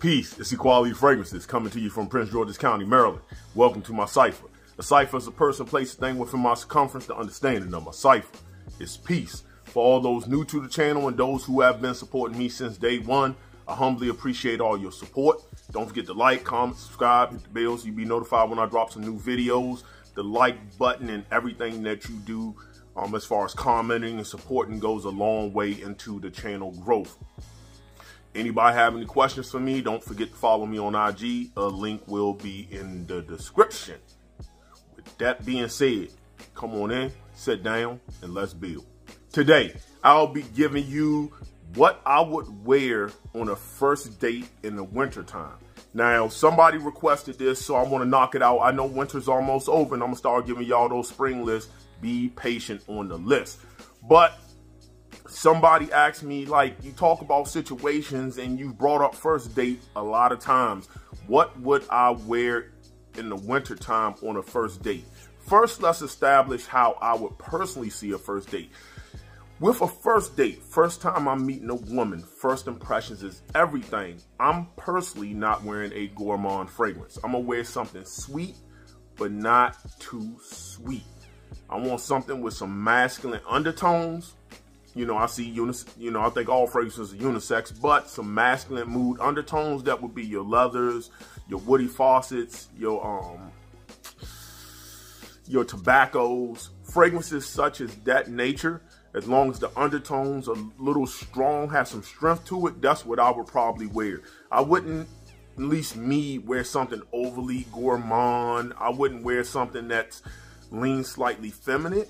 Peace, it's Equalityfragrances coming to you from Prince George's County, Maryland. Welcome to my cipher. A cipher is a person, place, a thing within my circumference. The understanding of my cipher is peace. For all those new to the channel and those who have been supporting me since day one, I humbly appreciate all your support. Don't forget to like, comment, subscribe, hit the bell so you'll be notified when I drop some new videos. The like button and everything that you do as far as commenting and supporting goes a long way into the channel growth. Anybody have any questions for me, don't forget to follow me on IG. A link will be in the description. With that being said, come on in, sit down, and let's build. Today, I'll be giving you what I would wear on a first date in the wintertime. Now, somebody requested this, so I want to knock it out. I know winter's almost over, and I'm going to start giving y'all those spring lists. Be patient on the list. But somebody asked me, like, you talk about situations and you brought up first date a lot of times. What would I wear in the wintertime on a first date? First, let's establish how I would personally see a first date. With a first date, first time I'm meeting a woman, first impressions is everything. I'm personally not wearing a gourmand fragrance. I'm gonna wear something sweet, but not too sweet. I want something with some masculine undertones. You know, I see I think all fragrances are unisex, but some masculine mood undertones. That would be your leathers, your woody faucets, your tobaccos, fragrances such as that nature. As long as the undertones are a little strong, have some strength to it, that's what I would probably wear. I wouldn't, at least me, wear something overly gourmand. I wouldn't wear something that's leans slightly feminine.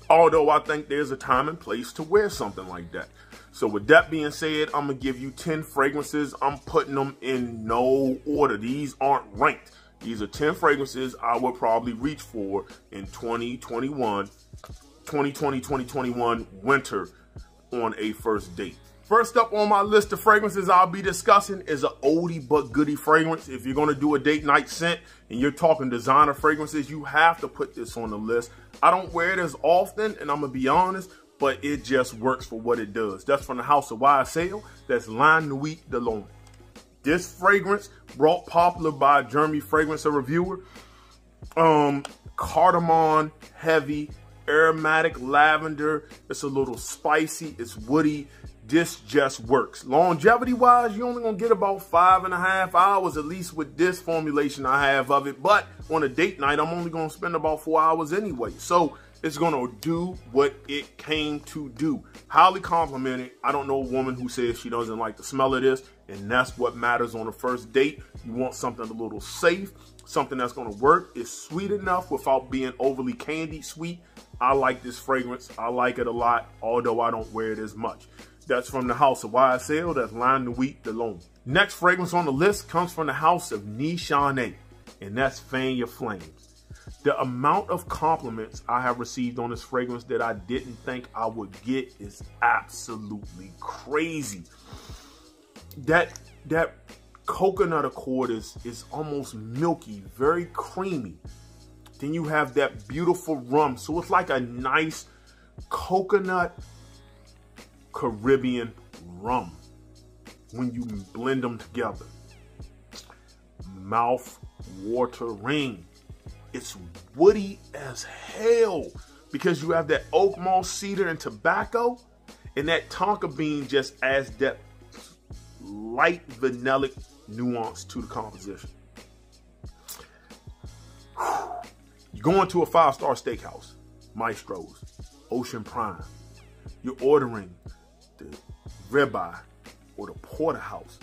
Although I think there's a time and place to wear something like that. So with that being said, I'm going to give you 10 fragrances. I'm putting them in no order. These aren't ranked. These are 10 fragrances I would probably reach for in 2020-2021 winter on a first date. First up on my list of fragrances I'll be discussing is an oldie but goodie fragrance. If you're going to do a date night scent and you're talking designer fragrances, you have to put this on the list. I don't wear it as often, and I'm going to be honest, but it just works for what it does. That's from the house of YSL. That's La Nuit de l'Homme. This fragrance brought popular by Jeremy Fragrance, a reviewer. Cardamom heavy, aromatic lavender. It's a little spicy. It's woody. This just works. Longevity wise, you're only gonna get about 5.5 hours at least with this formulation I have of it. But on a date night, I'm only gonna spend about 4 hours anyway. So it's gonna do what it came to do. Highly complimented. I don't know a woman who says she doesn't like the smell of this, and that's what matters on a first date. You want something a little safe, something that's gonna work. It's sweet enough without being overly candy sweet. I like this fragrance. I like it a lot, although I don't wear it as much. That's from the house of YSL. That's La Nuit de l'Homme. Next fragrance on the list comes from the house of Nishane, and that's Fan Your Flames. The amount of compliments I have received on this fragrance that I didn't think I would get is absolutely crazy. That coconut accord is almost milky, very creamy. Then you have that beautiful rum. So it's like a nice coconut Caribbean rum when you blend them together. Mouth watering. It's woody as hell because you have that oak moss, cedar, and tobacco, and that tonka bean just adds that light vanillic nuance to the composition. You're going to a 5-star steakhouse, Maestro's, Ocean Prime. You're ordering the ribeye or the porterhouse.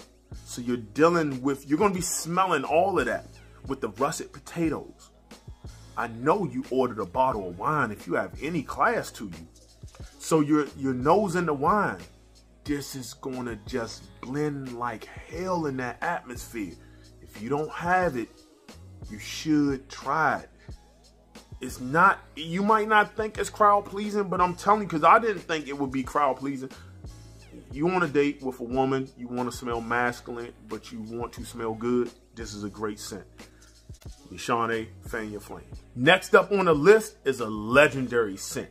So you're dealing with, you're going to be smelling all of that with the russet potatoes. I know you ordered a bottle of wine if you have any class to you. So your nose in the wine. This is going to just blend like hell in that atmosphere. If you don't have it, you should try it. It's not, you might not think it's crowd pleasing, but I'm telling you, because I didn't think it would be crowd pleasing. You want a date with a woman, you want to smell masculine, but you want to smell good, this is a great scent. Nishane, Fan Your Flames. Next up on the list is a legendary scent.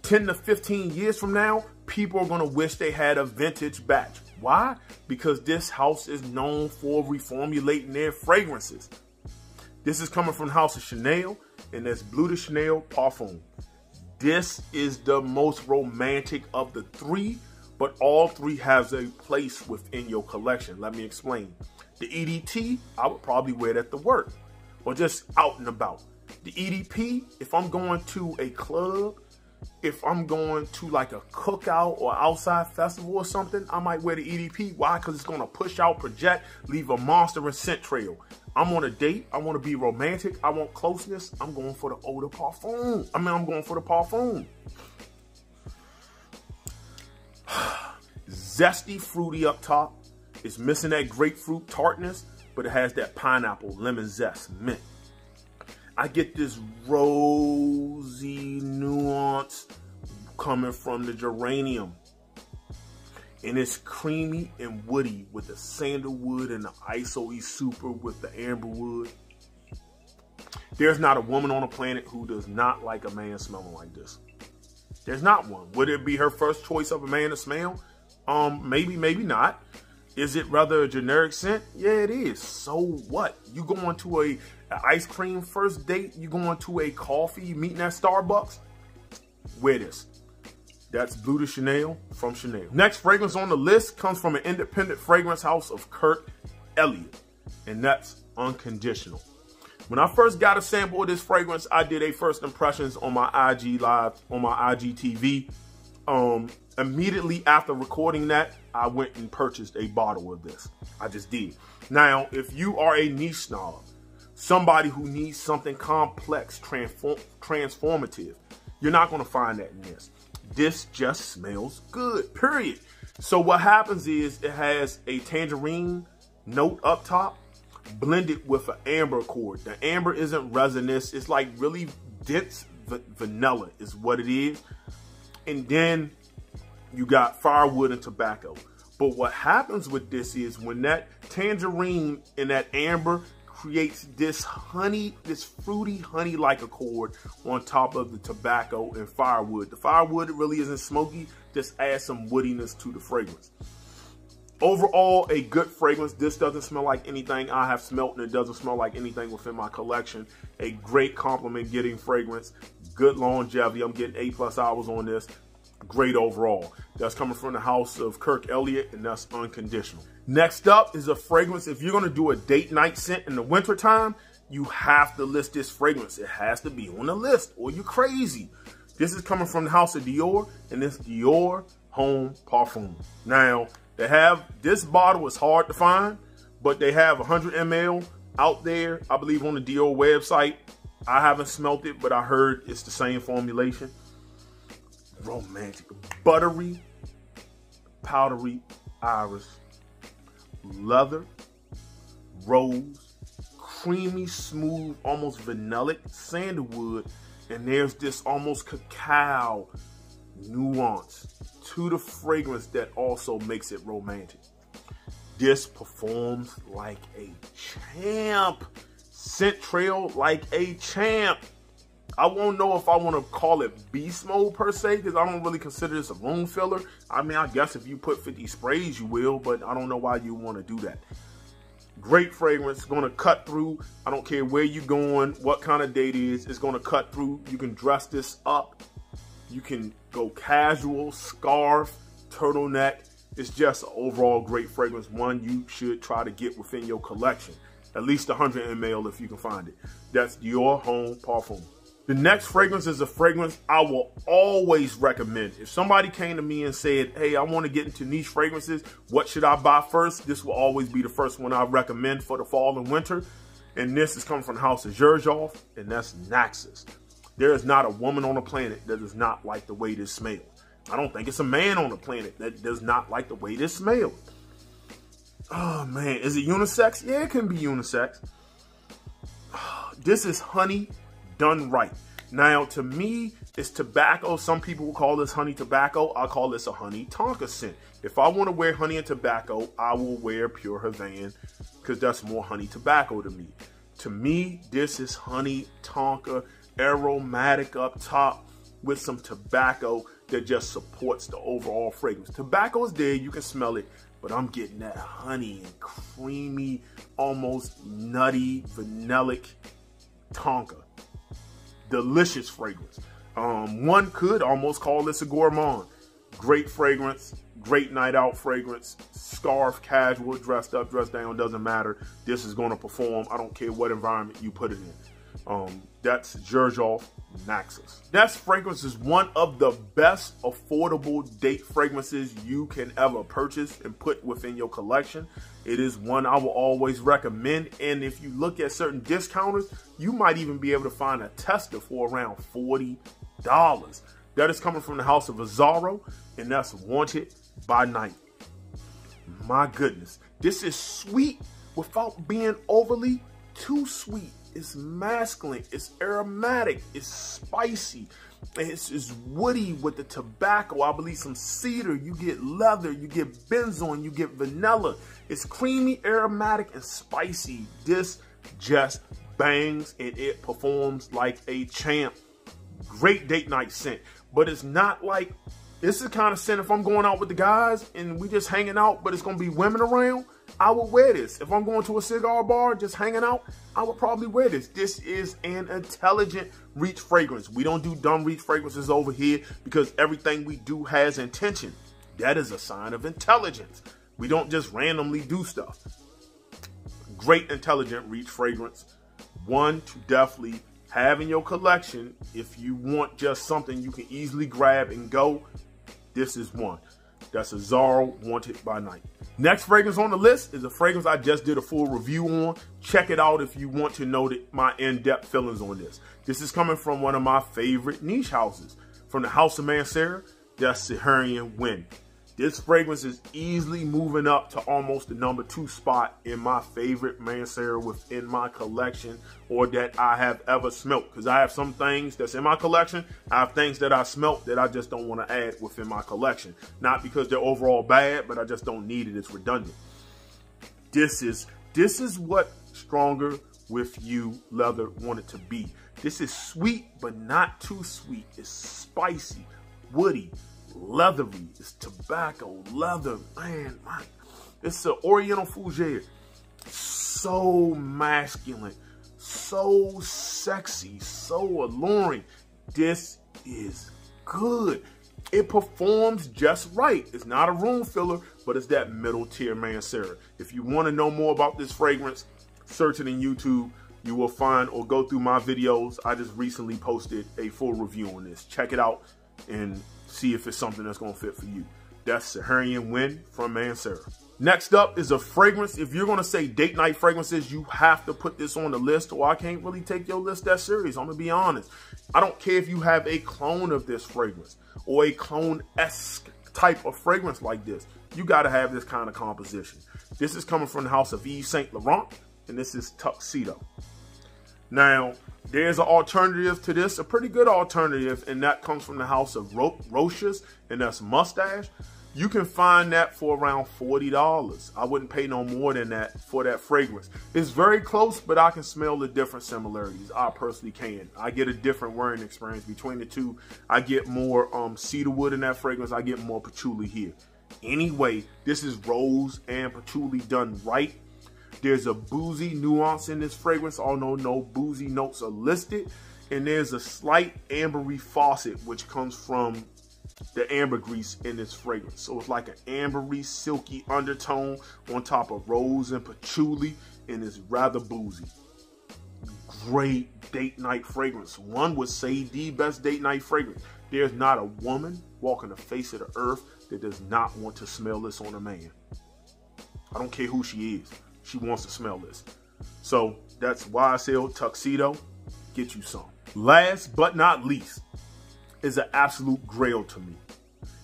10 to 15 years from now, people are going to wish they had a vintage batch. Why? Because this house is known for reformulating their fragrances. This is coming from the house of Chanel, and that's Bleu de Chanel Parfum. This is the most romantic of the three, but all three has a place within your collection. Let me explain. The EDT, I would probably wear that to work or just out and about. The EDP, if I'm going to a club, if I'm going to like a cookout or outside festival or something, I might wear the EDP. Why? Because it's going to push out, project, leave a monster and scent trail. I'm on a date. I want to be romantic. I want closeness. I'm going for the eau de parfum. I'm going for the parfum. Zesty, fruity up top. It's missing that grapefruit tartness, but it has that pineapple, lemon zest, mint. I get this rosy nuance coming from the geranium. And it's creamy and woody with the sandalwood and the isoe super with the amberwood. There's not a woman on the planet who does not like a man smelling like this. There's not one. Would it be her first choice of a man to smell? Maybe, maybe not. Is it rather a generic scent? Yeah, it is. So what? You going to an ice cream first date? You going to a coffee? You meeting at Starbucks? Wear this. That's Bleu de Chanel from Chanel. Next fragrance on the list comes from an independent fragrance house of Kirk, Elliott, and that's Unconditional. When I first got a sample of this fragrance, I did a first impressions on my IG live, on my IGTV. Immediately after recording that, I went and purchased a bottle of this. I just did. Now, if you are a niche snob, somebody who needs something complex, transformative, you're not going to find that in this. This just smells good, period. So what happens is it has a tangerine note up top blended with an amber chord. The amber isn't resinous. It's like really dense vanilla is what it is. And then you got firewood and tobacco. But what happens with this is when that tangerine and that amber creates this honey, this fruity honey-like accord on top of the tobacco and firewood. The firewood really isn't smoky, just adds some woodiness to the fragrance. Overall, a good fragrance. This doesn't smell like anything I have smelt, and it doesn't smell like anything within my collection. A great compliment getting fragrance. Good longevity. I'm getting 8+ hours on this. Great overall. That's coming from the house of Kirk Elliott, and that's Unconditional. Next up is a fragrance. If you're going to do a date night scent in the wintertime, you have to list this fragrance. It has to be on the list or you're crazy. This is coming from the house of Dior, and this Dior Homme Parfum. Now, they have this bottle is hard to find, but they have 100 ml out there, I believe, on the Dior website. I haven't smelt it, but I heard it's the same formulation. Romantic, buttery, powdery iris, leather, rose, creamy, smooth, almost vanillic sandalwood, and there's this almost cacao nuance to the fragrance that also makes it romantic. This performs like a champ. Scent trail like a champ. I won't know if I want to call it beast mode per se, because I don't really consider this a room filler. I mean, I guess if you put 50 sprays, you will, but I don't know why you want to do that. Great fragrance, going to cut through. I don't care where you're going, what kind of date it is, it's going to cut through. You can dress this up. You can go casual, scarf, turtleneck. It's just an overall great fragrance. One you should try to get within your collection. At least 100 ml if you can find it. That's Dior Homme Parfum. The next fragrance is a fragrance I will always recommend. If somebody came to me and said, hey, I want to get into niche fragrances, what should I buy first? This will always be the first one I recommend for the fall and winter. And this is coming from the house of Xerjoff, and that's Naxos. There is not a woman on the planet that does not like the way this smells. I don't think it's a man on the planet that does not like the way this smells. Oh man, is it unisex? Yeah, it can be unisex. This is honey done right. Now, to me, it's tobacco. Some people will call this honey tobacco. I call this a honey tonka scent. If I want to wear honey and tobacco, I will wear pure Havana because that's more honey tobacco to me. To me, this is honey tonka, aromatic up top with some tobacco that just supports the overall fragrance. Tobacco is there, you can smell it, but I'm getting that honey and creamy, almost nutty, vanillic tonka. Delicious fragrance. One could almost call this a gourmand. Great fragrance, great night out fragrance, scarf, casual, dressed up, dressed down, doesn't matter. This is going to perform. I don't care what environment you put it in. That's Xerjoff Naxos. This fragrance is one of the best affordable date fragrances you can ever purchase and put within your collection. It is one I will always recommend, and if you look at certain discounters, you might even be able to find a tester for around $40. That is coming from the house of Azzaro, and that's Wanted by Night. My goodness, this is sweet without being overly too sweet. It's masculine, it's aromatic, it's spicy, it's woody with the tobacco. I believe some cedar, you get leather, you get benzoin, you get vanilla. It's creamy, aromatic, and spicy. This just bangs and it performs like a champ. Great date night scent, but it's not like, this is the kind of scent if I'm going out with the guys and we just hanging out, but it's gonna be women around, I would wear this. If I'm going to a cigar bar, just hanging out, I would probably wear this. This is an intelligent reach fragrance. We don't do dumb reach fragrances over here because everything we do has intention. That is a sign of intelligence. We don't just randomly do stuff. Great intelligent reach fragrance. One to definitely have in your collection if you want just something you can easily grab and go. This is one. That's Azzaro Wanted by Night. Next fragrance on the list is a fragrance I just did a full review on. Check it out if you want to know my in-depth feelings on this. This is coming from one of my favorite niche houses. From the house of Mancera, that's Saharian Wind. This fragrance is easily moving up to almost the #2 spot in my favorite Mancera within my collection, or that I have ever smelt. Because I have some things that's in my collection. I have things that I smelt that I just don't want to add within my collection. Not because they're overall bad, but I just don't need it. It's redundant. This is what Stronger With You leather wanted to be. This is sweet, but not too sweet. It's spicy, woody, leathery. It's tobacco, leather, man. It's an Oriental fougere. So masculine, so sexy, so alluring. This is good. It performs just right. It's not a room filler, but it's that middle tier Mancera. If you want to know more about this fragrance, search it in YouTube. You will find, or go through my videos. I just recently posted a full review on this. Check it out and see if it's something that's going to fit for you. That's Saharian Wind from Mancera. Next up is a fragrance. If you're going to say date night fragrances, you have to put this on the list, or I can't really take your list that serious. I'm going to be honest. I don't care if you have a clone of this fragrance or a clone-esque type of fragrance like this. You got to have this kind of composition. This is coming from the house of Yves Saint Laurent, and this is Tuxedo. Now, there's an alternative to this, a pretty good alternative, and that comes from the house of Roches, and that's Mustache. You can find that for around $40. I wouldn't pay no more than that for that fragrance. It's very close, but I can smell the different similarities. I personally can. I get a different wearing experience between the two. I get more cedarwood in that fragrance. I get more patchouli here. Anyway, this is rose and patchouli done right. There's a boozy nuance in this fragrance, although no boozy notes are listed. And there's a slight ambery faucet, which comes from the ambergris in this fragrance. So it's like an ambery, silky undertone on top of rose and patchouli, and it's rather boozy. Great date night fragrance. One would say the best date night fragrance. There's not a woman walking the face of the earth that does not want to smell this on a man. I don't care who she is. She wants to smell this. So that's why I say Tuxedo, get you some. Last but not least is an absolute grail to me.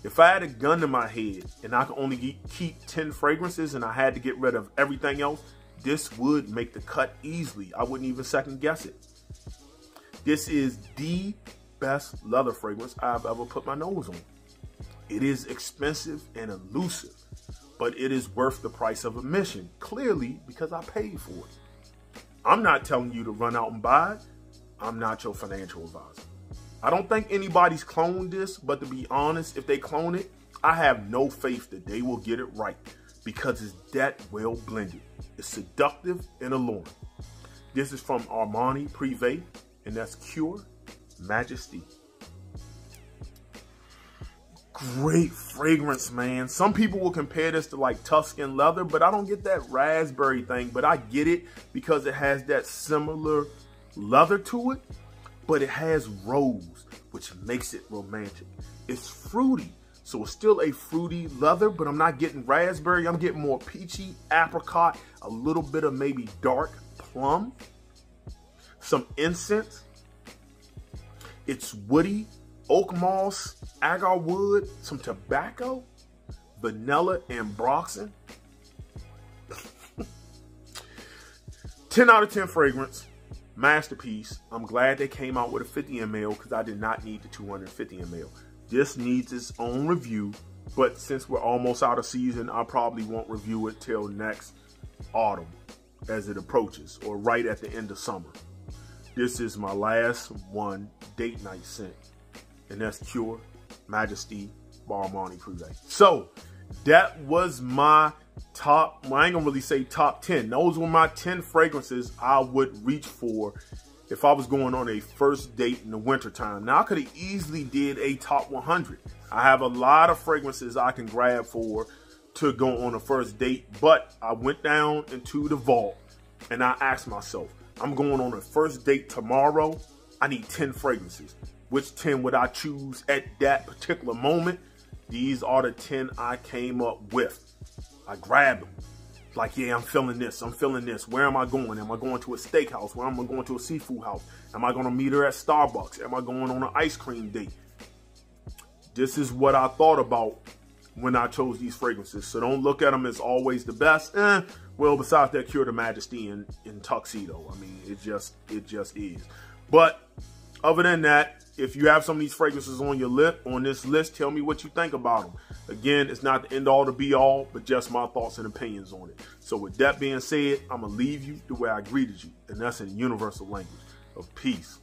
If I had a gun to my head and I could only keep 10 fragrances and I had to get rid of everything else, this would make the cut easily. I wouldn't even second guess it. This is the best leather fragrance I've ever put my nose on. It is expensive and elusive, but it is worth the price of admission, clearly, because I paid for it. I'm not telling you to run out and buy it. I'm not your financial advisor. I don't think anybody's cloned this, but to be honest, if they clone it, I have no faith that they will get it right. because it's that well blended. It's seductive and alluring. This is from Armani Prive, and that's Cuir, Majeste. Great fragrance, man. Some people will compare this to like Tuscan leather, but I don't get that raspberry thing, but I get it because it has that similar leather to it, but it has rose, which makes it romantic. It's fruity, so it's still a fruity leather, but I'm not getting raspberry. I'm getting more peachy, apricot, a little bit of maybe dark plum, some incense. It's woody, oak moss, agar wood, some tobacco, vanilla, and broxin. 10 out of 10 fragrance, masterpiece. I'm glad they came out with a 50 ml because I did not need the 250 ml. This needs its own review, but since we're almost out of season, I probably won't review it till next autumn as it approaches, or right at the end of summer. This is my last one date night scent, and that's Cuir, Majeste by Armani Prive. So that was my top, well, I ain't gonna really say top 10. Those were my 10 fragrances I would reach for if I was going on a first date in the wintertime. Now, I could have easily did a top 100. I have a lot of fragrances I can grab for to go on a first date, but I went down into the vault and I asked myself, I'm going on a first date tomorrow. I need 10 fragrances. Which 10 would I choose at that particular moment? These are the 10 I came up with. I grabbed them. Like, yeah, I'm feeling this. I'm feeling this. Where am I going? Am I going to a steakhouse? Where am I going to a seafood house? Am I going to meet her at Starbucks? Am I going on an ice cream date? This is what I thought about when I chose these fragrances. So don't look at them as always the best. Well, besides that Cuir de Majeste in Tuxedo. I mean, it just is. But other than that, if you have some of these fragrances on your list, on this list, tell me what you think about them. Again, it's not the end all to be all, but just my thoughts and opinions on it. So with that being said, I'm going to leave you the way I greeted you, and that's in the universal language of peace.